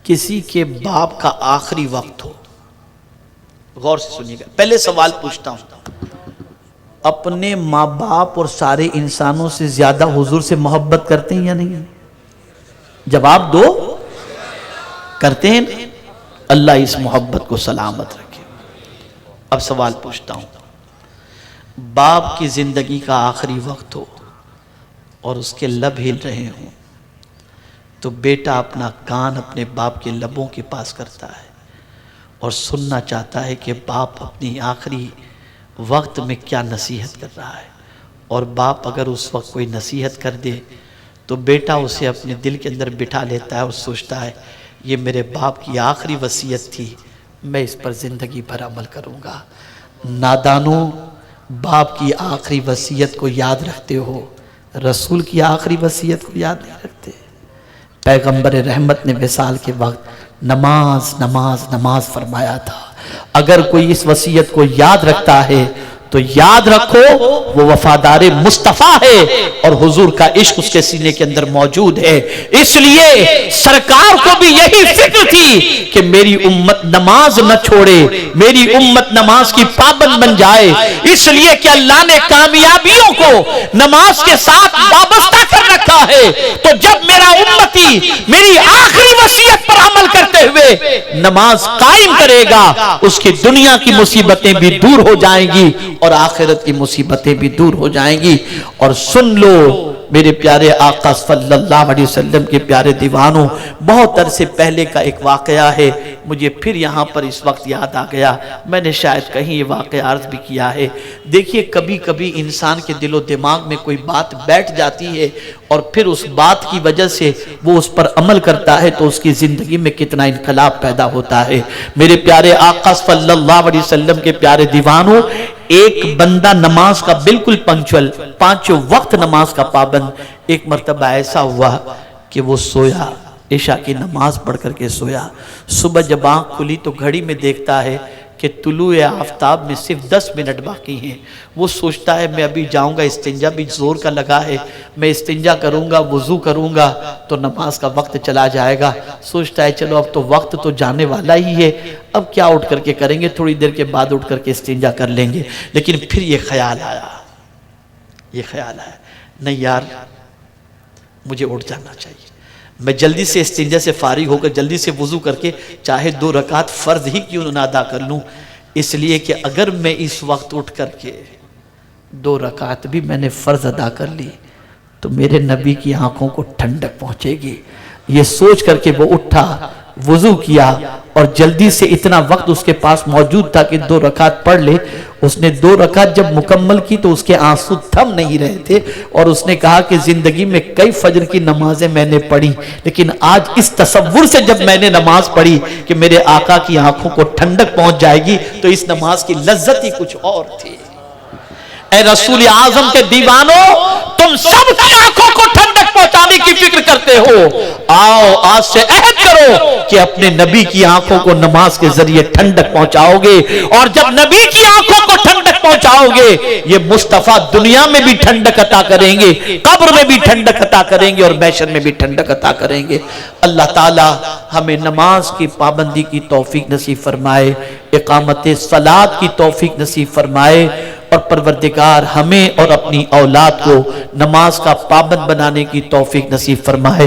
کسی کے باپ کا آخری وقت ہو، غور سے سنیے گا، پہلے سوال پوچھتا ہوں، اپنے ماں باپ اور سارے انسانوں سے زیادہ حضور سے محبت کرتے ہیں یا نہیں؟ جواب دو، کرتے ہیں؟ اللہ اس محبت کو سلامت رکھے۔ اب سوال پوچھتا ہوں، باپ کی زندگی کا آخری وقت ہو اور اس کے لب ہل رہے ہوں تو بیٹا اپنا کان اپنے باپ کے لبوں کے پاس کرتا ہے اور سننا چاہتا ہے کہ باپ اپنی آخری وقت میں کیا نصیحت کر رہا ہے، اور باپ اگر اس وقت کوئی نصیحت کر دے تو بیٹا اسے اپنے دل کے اندر بٹھا لیتا ہے اور سوچتا ہے یہ میرے باپ کی آخری وصیت تھی، میں اس پر زندگی بھر عمل کروں گا۔ نادانوں، باپ کی آخری وصیت کو یاد رکھتے ہو، رسول کی آخری وصیت کو یاد نہیں رکھتے۔ پیغمبر رحمت نے وصال کے وقت نماز نماز نماز فرمایا تھا، اگر کوئی اس وصیت کو یاد رکھتا ہے تو یاد رکھو وہ وفادار مصطفیٰ ہے اور حضور کا عشق اس کے سینے کے اندر موجود ہے۔ اس لیے سرکار کو بھی یہی فکر تھی کہ میری امت نماز نہ چھوڑے، میری امت نماز کی پابند بن جائے، اس لیے کہ اللہ نے کامیابیوں کو نماز کے ساتھ وابستہ کر رکھا ہے۔ تو جب میرا امتی میری آخری وصیت پر عمل کرتے ہوئے نماز قائم کرے گا، اس کی دنیا کی مصیبتیں بھی دور ہو جائیں گی اور آخرت کی مصیبتیں بھی دور ہو جائیں گی۔ اور سن لو میرے پیارے آقا صلی اللہ علیہ وسلم کے پیارے دیوانوں، بہت عرصے پہلے کا ایک واقعہ ہے، مجھے پھر یہاں پر اس وقت یاد آ گیا، میں نے شاید کہیں یہ واقعہ عرض بھی کیا ہے۔ دیکھیے کبھی کبھی انسان کے دل و دماغ میں کوئی بات بیٹھ جاتی ہے اور پھر اس بات کی وجہ سے وہ اس پر عمل کرتا ہے تو اس کی زندگی میں کتنا انقلاب پیدا ہوتا ہے۔ میرے پیارے آقا صلی اللہ علیہ وسلم کے پیارے دیوانوں، ایک بندہ نماز کا بالکل پنکچول، پانچوں وقت نماز کا پابند، ایک مرتبہ ایسا ہوا کہ وہ سویا، عشاء کی نماز پڑھ کر کے سویا۔ صبح جب آنکھ کھلی تو گھڑی میں دیکھتا ہے کہ طلوع آفتاب میں صرف 10 منٹ باقی ہیں۔ وہ سوچتا ہے میں ابھی جاؤں گا، استنجا بھی زور کا لگا ہے، میں استنجا کروں گا، وضو کروں گا تو نماز کا وقت چلا جائے گا۔ سوچتا ہے چلو اب تو وقت تو جانے والا ہی ہے، اب کیا اٹھ کر کے کریں گے، تھوڑی دیر کے بعد اٹھ کر کے استنجا کر لیں گے۔ لیکن پھر یہ خیال آیا، نہیں یار مجھے اٹھ جانا چاہیے، میں جلدی سے استنجا سے فارغ ہو کر جلدی سے وضو کر کے چاہے 2 رکعت فرض ہی کیوں نہ ادا کر لوں، اس لیے کہ اگر میں اس وقت اٹھ کر کے 2 رکعت بھی میں نے فرض ادا کر لی تو میرے نبی کی آنکھوں کو ٹھنڈک پہنچے گی۔ یہ سوچ کر کے وہ اٹھا، وضو کیا اور جلدی سے، اتنا وقت اس کے پاس موجود تھا کہ 2 رکعت پڑھ لے۔ اس نے 2 رکعت جب مکمل کی تو اس کے آنسو تھم نہیں رہے تھے اور اس نے کہا کہ زندگی میں کئی فجر کی نمازیں میں نے پڑھی، لیکن آج اس تصور سے جب میں نے نماز پڑھی کہ میرے آقا کی آنکھوں کو ٹھنڈک پہنچ جائے گی تو اس نماز کی لذت ہی کچھ اور تھی۔ اے رسول اعظم کے دیوانوں، تم سب کی آنکھوں کو ٹھنڈک پہنچانے کی فکر کرتے ہو، آؤ آج سے عہد کرو کہ اپنے نبی کی آنکھوں کو نماز کے ذریعے ٹھنڈک پہنچاؤ گے، اور جب نبی کی آنکھوں کو ٹھنڈک پہنچاؤ گے یہ مصطفیٰ دنیا میں بھی ٹھنڈک عطا کریں گے، قبر میں بھی ٹھنڈک عطا کریں گے اور محشر میں بھی ٹھنڈک عطا کریں گے۔ اللہ تعالی ہمیں نماز کی پابندی کی توفیق نصیب فرمائے، اقامت صلاۃ کی توفیق نصیب فرمائے، اور پروردگار ہمیں اور اپنی اولاد کو نماز کا پابند بنانے کی توفیق نصیب فرمائے۔